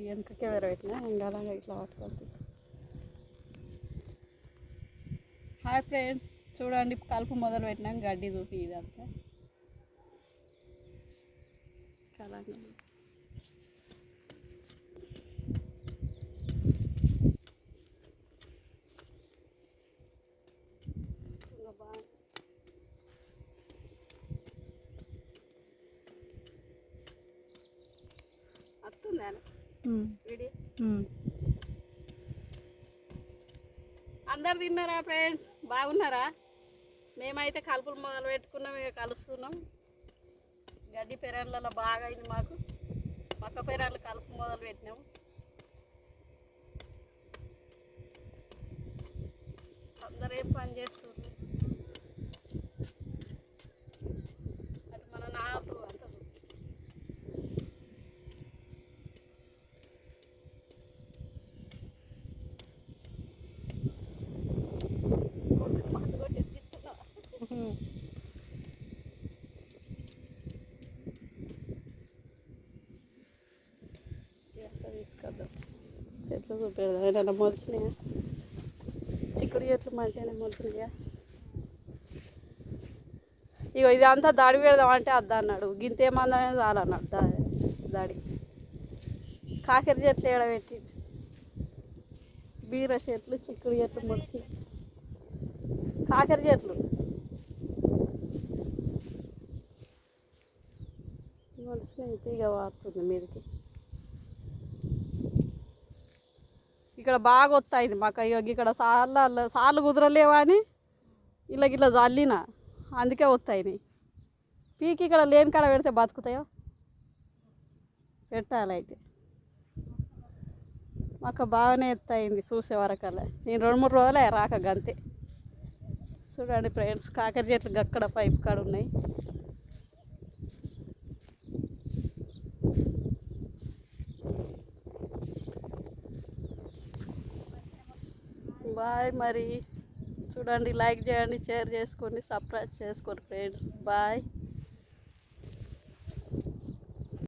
వెనక కెమెరా పెట్టినా ఇంకా అలాగే ఇట్లా పట్టుకోవచ్చు. హాయ్ ఫ్రెండ్స్, చూడండి కలుపు మొదలు పెట్టినాం. గడ్డి చూపి ఇదంతా చాలా అందరు తిన్నారా ఫ్రెండ్స్? బాగున్నారా? మేమైతే కలుపులు మొదలు పెట్టుకున్నాం, ఇక కలుస్తున్నాం. గడ్డి పెరళ్ళలో బాగా అయింది మాకు. పక్క పెరళ్ళు కలుపు మొదలు పెట్టినాము. అందరూ ఏం పని చేస్తున్నారు? అటు మన నాటు అంత తీసుకొద్దాం. చెట్లు చూపెడదాం. ఏదైనా మొలిచినాయా? చిక్కుడు చెట్లు మంచిగానే మొలిచినాయా? ఇగో ఇది అంతా దాడి పెడదాం అంటే అద్దా అన్నాడు. గింతేమందమే చాలన్నాడు దాడి. కాకర చెట్లు ఏడబెట్టి బీర చెట్లు, చిక్కుడు చెట్లు మొలిచినాయి. కాకర చెట్లు మొలిచినాయి. తీగ వారుతుంది మీదకి. ఇక్కడ బాగా వస్తాయి మాకు. అయ్యో ఇక్కడ సార్లు కుదరలేవా అని ఇట్లా చల్లిన, అందుకే వస్తాయి. పీకి ఇక్కడ లేని కాడ పెడితే బతుకుతాయో? పెట్టాలి. అయితే మాకు బాగానే ఎత్తయింది చూసే వరకల్లా. నేను 2-3 రోజులే రాక గంతే. చూడండి ఫ్రెండ్స్, కాకర చెట్లు అక్కడ పైపు కాడ ఉన్నాయి. బాయ్. మరి చూడండి, లైక్ చేయండి, షేర్ చేసుకోండి, సబ్స్క్రైబ్ చేసుకోండి ఫ్రెండ్స్. బాయ్.